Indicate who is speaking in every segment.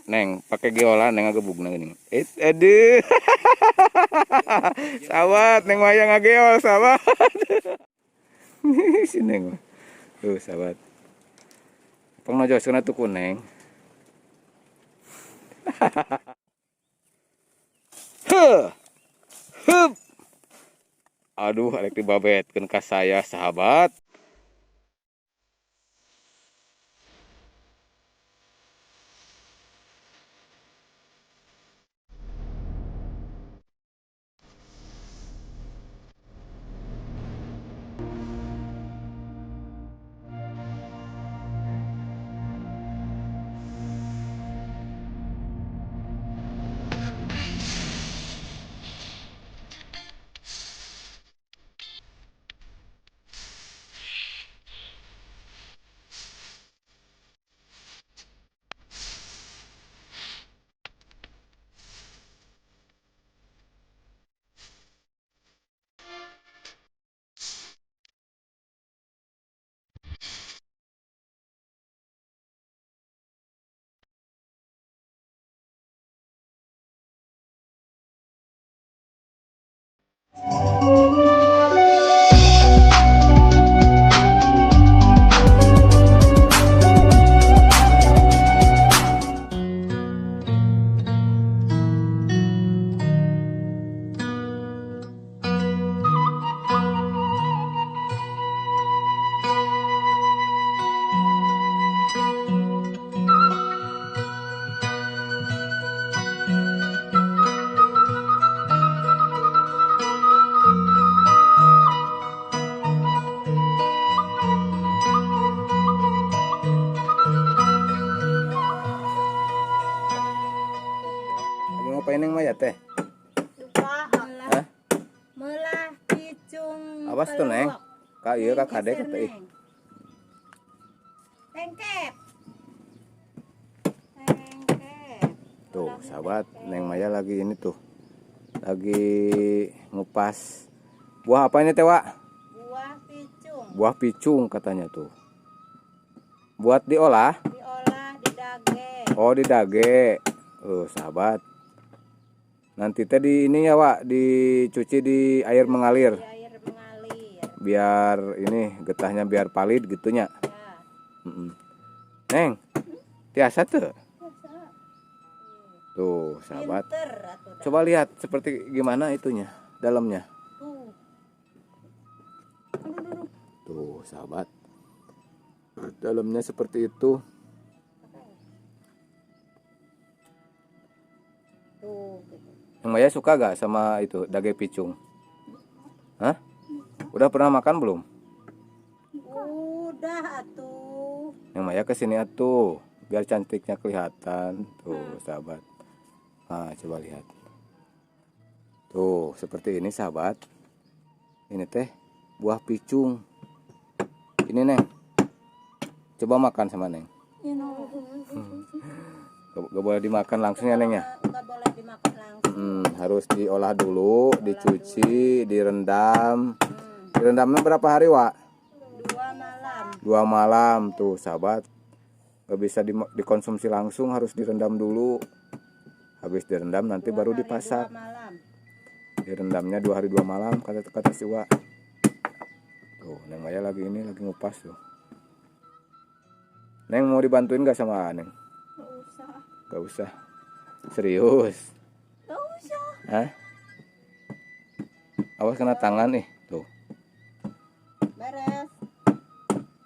Speaker 1: Neng, pakai geola neng ngagebug neng geuning. Aduh. Sahabat, neng Maya ngageol, sahabat. Si neng. Tuh, sahabat. Pengnojoskeun atuh ku neng. Huh. Hup. Aduh, arek dibabetkeun ka saya, sahabat. Lagi ngapain neng Maya teh? Hah?
Speaker 2: Melah picung.
Speaker 1: Awas tuh neng. Ka ieu ka kadek teh.
Speaker 2: Tengkep.
Speaker 1: Tuh, sahabat, neng Maya lagi ini tuh. Lagi ngupas. Buah apa ini teh, Wak?
Speaker 2: Buah picung.
Speaker 1: Buah picung katanya tuh. Buat diolah?
Speaker 2: Diolah, didage.
Speaker 1: Oh, didage. Sahabat. Nanti teh di ini ya, Wak, dicuci di air mengalir.
Speaker 2: Di air mengalir.
Speaker 1: Biar ini getahnya biar palid gitunya.
Speaker 2: Ya.
Speaker 1: Neng, tiasa tuh.
Speaker 2: Biasa.
Speaker 1: Tuh, sahabat.
Speaker 2: Pinter atuh dah.
Speaker 1: Coba lihat seperti gimana itunya, dalamnya.
Speaker 2: Tuh.
Speaker 1: Tuh, sahabat. Dalamnya seperti itu.
Speaker 2: Tuh. Gitu.
Speaker 1: Yang Maya suka gak sama itu dage picung? Hah? Udah pernah makan belum?
Speaker 2: Udah atuh.
Speaker 1: Yang Maya kesini atuh, biar cantiknya kelihatan. Tuh, sahabat. Nah, coba lihat. Tuh, seperti ini, sahabat. Ini teh buah picung. Ini, Neng. Coba makan sama Neng. Gak boleh dimakan langsung ya, Neng ya?
Speaker 2: Gak boleh dimakan langsung.
Speaker 1: Harus diolah dulu, dicuci, direndam. Direndamnya berapa hari, Wak?
Speaker 2: 2 malam.
Speaker 1: 2 malam tuh, sahabat. Gak bisa dikonsumsi langsung, harus direndam dulu. Habis direndam nanti baru dipasak.
Speaker 2: 2 malam.
Speaker 1: Direndamnya 2 hari 2 malam kata si Wak. Tuh, Neng Maya lagi ngupas tuh. Neng mau dibantuin gak sama Neng?
Speaker 2: Gak usah.
Speaker 1: Gak usah. Serius?
Speaker 2: Gak usah.
Speaker 1: Hah? Awas kena tangan nih, tuh.
Speaker 2: Beres.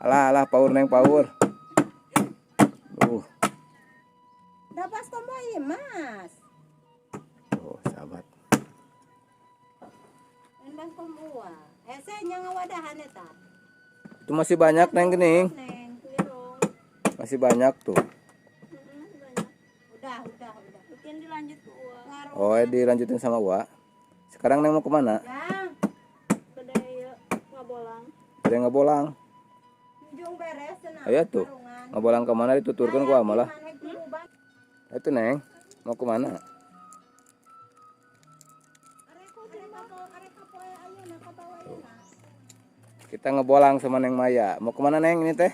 Speaker 1: Alah, paur Neng, paur.
Speaker 2: Dapat tomboi, Mas.
Speaker 1: Tuh, sahabat.
Speaker 2: Endang tombua. Saya ngawadahan eta.
Speaker 1: Itu masih banyak, Neng, gening.
Speaker 2: Neng, pirong.
Speaker 1: Masih banyak tuh.
Speaker 2: Banyak. Udah. Mungkin dilanjut ke uang.
Speaker 1: Oh, dilanjutin sama Wak. Sekarang Neng mau kemana?
Speaker 2: Yang. Gede ngabolang.
Speaker 1: Ada yang ngabolang.
Speaker 2: Ujung beres cenah.
Speaker 1: Ayo tuh. Ngabolang kemana dituturkan ku malah. Itu Neng, mau kemana? Kita ngebolang sama Neng Maya. Mau kemana Neng ini teh?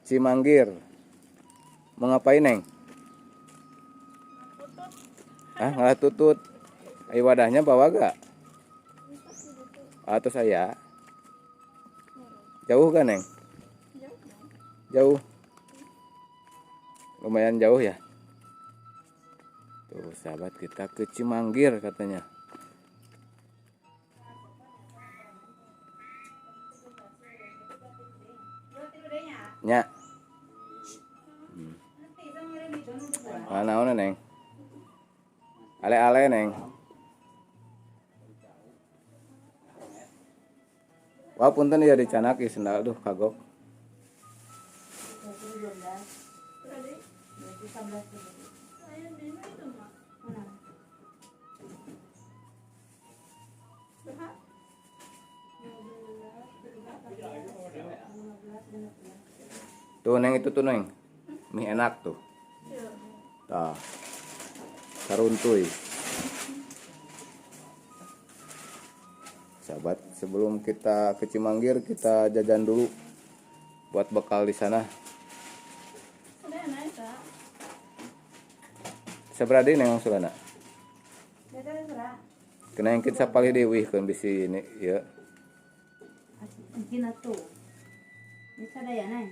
Speaker 1: Cimanggir. Mau ngapain Neng? Ngalah tutut. Ayo wadahnya bawa gak? Atau saya? Jauh kan, Neng? Jauh. Lumayan jauh ya. Tuh, sahabat, kita ke Cimanggir katanya. Nya. Mana Neng? Ale-ale, Neng. Wah, punten ya dicanak ya sendal duh kagok. Tuh Neng, itu tuh Neng. Mie enak tuh. Tah. Saruntuy. Sahabat, sebelum kita ke Cimanggir kita jajan dulu buat bekal di sana. Seberadi Neng Sulana? Kena yang kita sapali dewi kan bisi ini ya.
Speaker 2: Mungkin tuh. Bisa ada ya, Neng?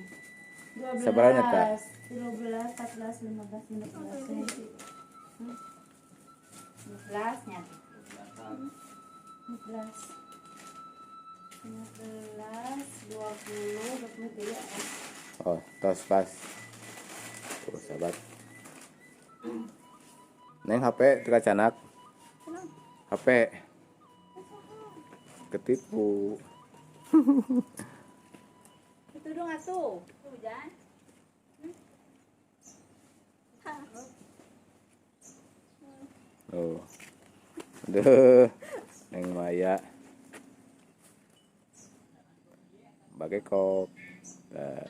Speaker 2: 12,
Speaker 1: Seberanya, Kak?
Speaker 2: 13, 14, 15, 16. 15 nya. 15, 20, 23.
Speaker 1: Oh, tos pas. Tuh, sahabat. Neng HP teka canak. HP ketipu.
Speaker 2: Itu dong atuh. Hujan.
Speaker 1: Oh. Aduh, Neng Maya. Bagai kok. Nah.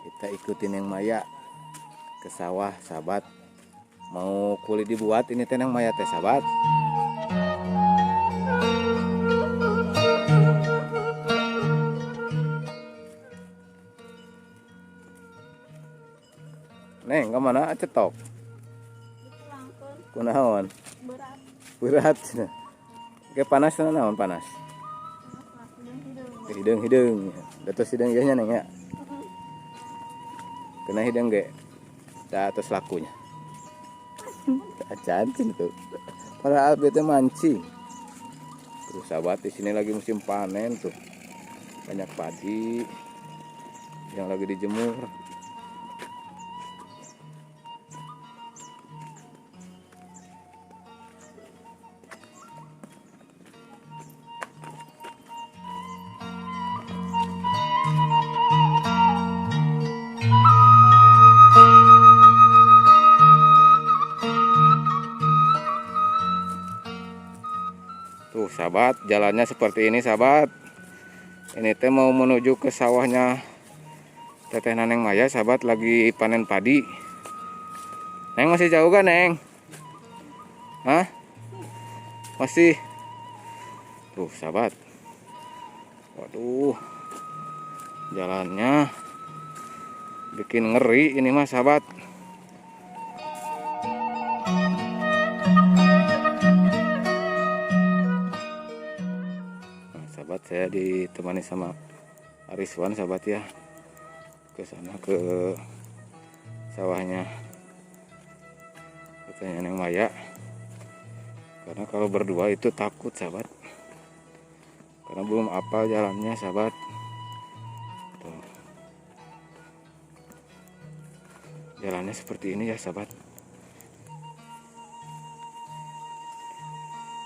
Speaker 1: Kita ikutin Neng Maya ke sawah, sahabat. Mau kulit dibuat ini teh Neng Maya teh, sahabat. Neng, kemana cetok? Kunaon? Berat. Kayak panas naon panas? Hidung. Datos hidung ieu nya Neng ya. Kena hidung ge. Da atas lakunya. Cantik tuh. Para abdi teh mancing. Terus sahabat, di sini lagi musim panen tuh. Banyak padi yang lagi dijemur. Tuh sahabat, jalannya seperti ini sahabat. Ini teh mau menuju ke sawahnya Teteh Neng Maya, sahabat, lagi panen padi. Neng masih jauh kan Neng? Hah? Masih. Tuh sahabat. Waduh. Jalannya bikin ngeri ini mah sahabat. Sahabat, saya ditemani sama Ariswan sahabat ya, ke sana ke sawahnya katanya Neng Maya, karena kalau berdua itu takut sahabat, karena belum apal jalannya sahabat. Tuh. Jalannya seperti ini ya sahabat.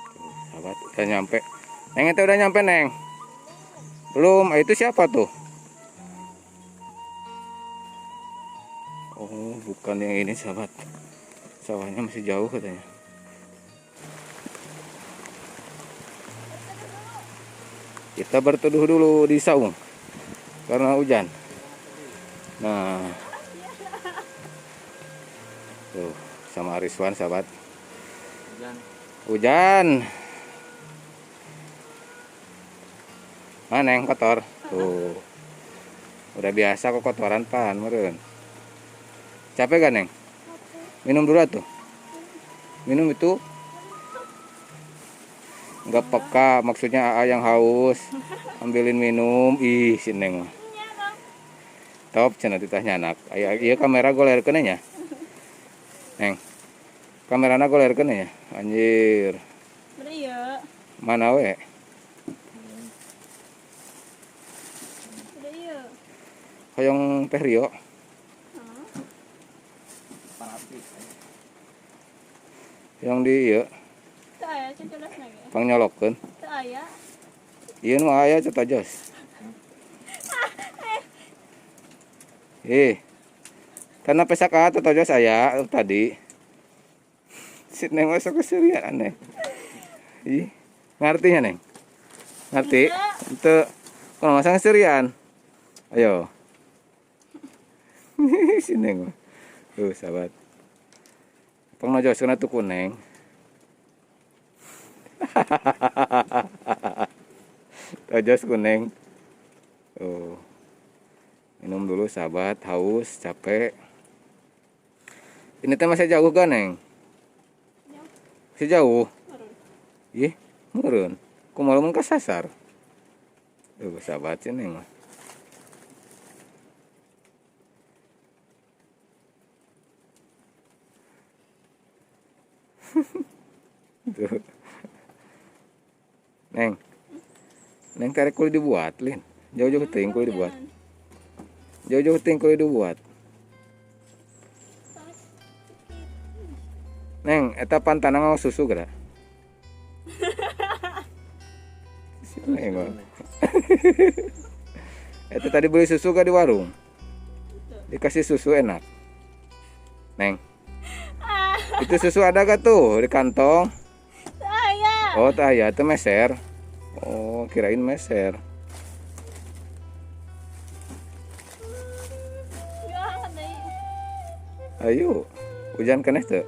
Speaker 1: Tuh, sahabat, udah nyampe. Neng itu udah nyampe Neng? Belum. Itu siapa tuh? Oh, bukan yang ini sahabat. Sawahnya masih jauh katanya. Kita berteduh dulu di saung karena hujan. Nah, tuh sama Ariswan sahabat. Hujan. Mana yang kotor? Tuh. Udah biasa kok kotoran pan meren. Capek gak Neng? Minum dulu tuh. Minum itu nggak peka, maksudnya yang haus. Ambilin minum. Ih si Neng. Top cenah ditanya anak. Iya kamera golerkeun nya. Neng. Kamerana golerkeun ya. Anjir.
Speaker 2: Iya.
Speaker 1: Mana we?
Speaker 2: Iya.
Speaker 1: Hoyong Teh Rio. Yang di ieu
Speaker 2: Teu aya ceculas lagi.
Speaker 1: pangnyolokeun.
Speaker 2: Teu aya.
Speaker 1: Ieu nu aya cenah jos. Karena pesak atau tojos aya tadi. Si Neng masuk keserian aneh. Ih, ngartinya Neng? Ngerti? Itu kalau masang keserian. Ayo. Si Neng. Tuh sahabat. Pengnojos kena tuh kuning. Tojos kuning. Tuh. Minum dulu sahabat, haus, capek. Ini teh masih jauh kan Neng? Masih jauh. Ih, meureun. Kumaha mun kasasar. Tuh sahabat sih Neng mah. Tuh. Neng. Neng tarik kulit dibuat, Lin. Jauh-jauh teuing kulit dibuat. Jauh-jauh teuing kulit dibuat. Neng, eta pantana ngau susu geura. Neng. Mah. Eta tadi beli susu gak di warung? Dikasih susu enak. Neng. Itu susu ada gak tuh di kantong?
Speaker 2: Aya.
Speaker 1: Oh, tak ya, itu meser. Oh, kirain meser. Ayo, hujan keneh tuh.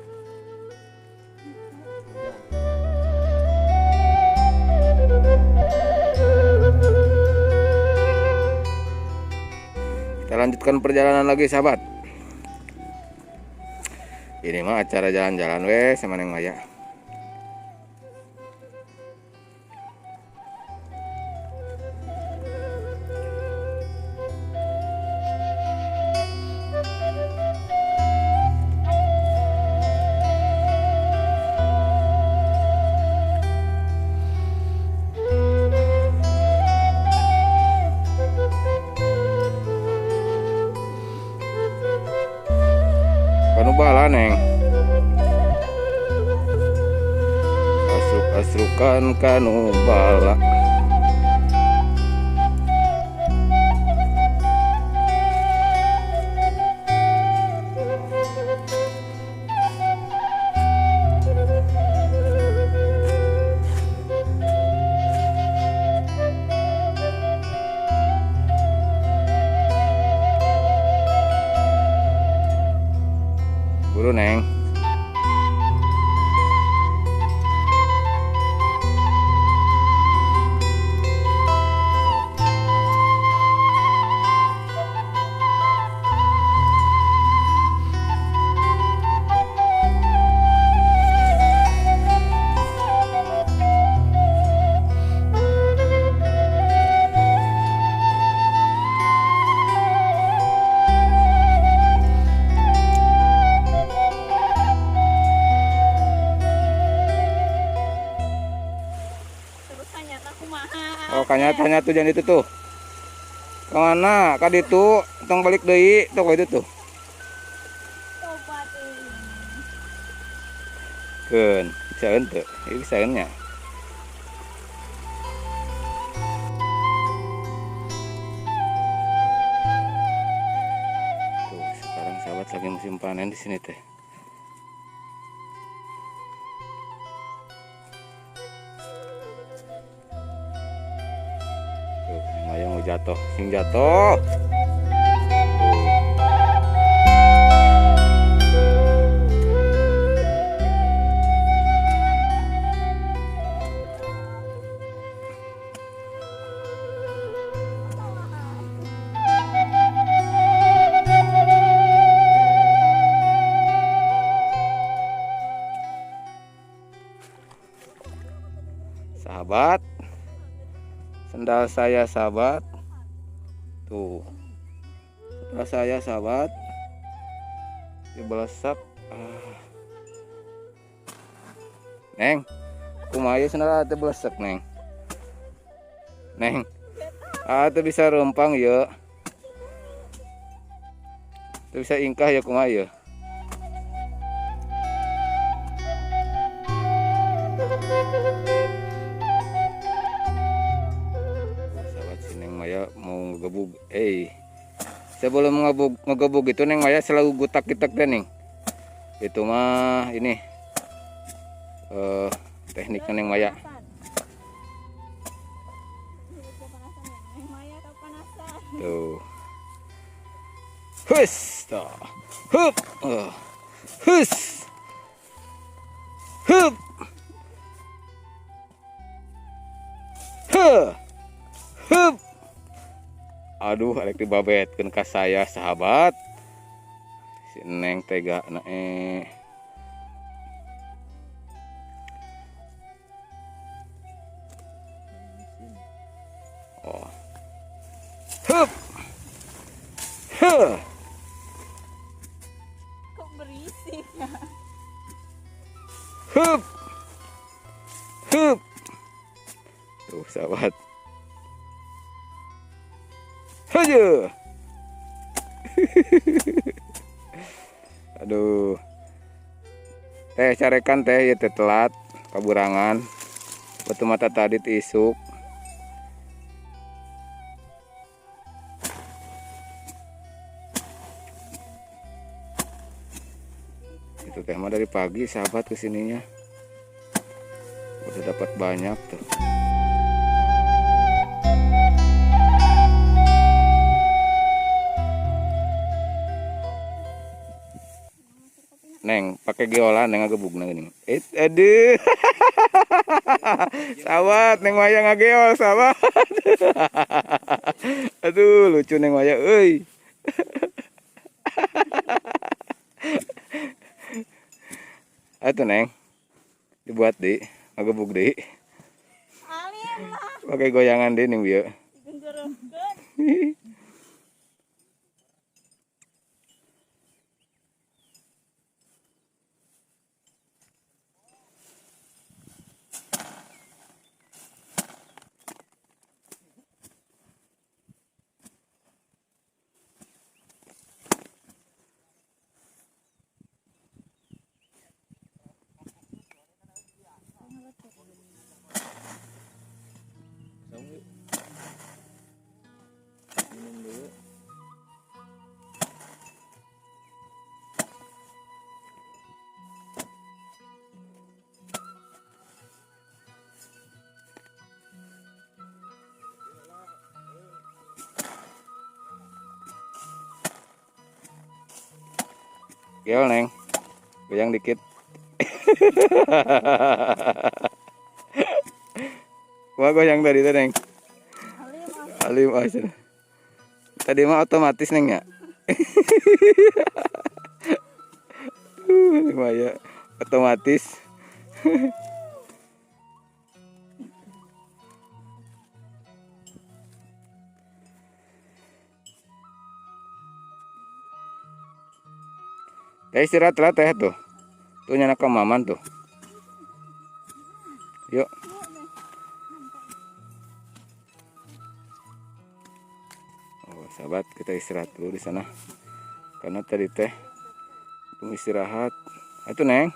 Speaker 1: Kita lanjutkan perjalanan lagi, sahabat. Ini mah acara jalan-jalan weh sama Neng Maya. Bala Neng. Asruk-asrukan kanu bala. Buru Neng. Oh, kanya-tanya tuh jangan itu tuh. Kemana? Kadi itu, tong balik deui, tuh itu tuh. Keun, bisa ente, ini bisa nya. Tuh, sekarang sahabat lagi musim panen di sini teh. Tuh, mayang mau jatuh, sing jatuh. sahabat. Sendal saya sahabat. Tuh. Sendal saya sahabat. Dibelesak. Neng, kumaha sendal teh belesek, Neng. Neng. Teu bisa rempang ya. Teu bisa ingkah ya kumaha ya. Sahabat si Neng Maya mau ngegebug. Sebelum ngegebug itu Neng Maya selalu gutak-gitak deh, Neng. Itu mah ini tekniknya Neng Maya. Tuh. Hus, tuh. Hup. Hus. Hup. Hup. Aduh, arek dibabetkeun ka saya sahabat. Si Neng tega na Oh. Hup. Huh.
Speaker 3: Kok berisik ya?
Speaker 1: Hup. Hup. Tuh sahabat. Haja. Aduh. Teh carekan teh ya teh telat kaburangan. Batu mata tadi isuk. Itu teh mah dari pagi sahabat kesininya. Udah dapat banyak tuh. Neng, pakai geola neng ngagebug gini. Aduh. Sahabat, Neng Maya ngageol, sahabat. Aduh, lucu Neng Maya euy. Atuh Neng. Dibuat di, ngagebug di.
Speaker 3: Alim lah.
Speaker 1: Pakai goyangan di nih bieu.
Speaker 3: Digenggereukkeun.
Speaker 1: Geol Neng. Goyang dikit. Wah goyang tadi tuh Neng. Alim aja. Tadi mah otomatis Neng ya. Neng Maya otomatis. Teh istirahat lah teh tuh. Tuh nyanak ke maman tuh. Yuk. Oh, sahabat, kita istirahat dulu di sana. Karena tadi teh belum istirahat. Itu Neng.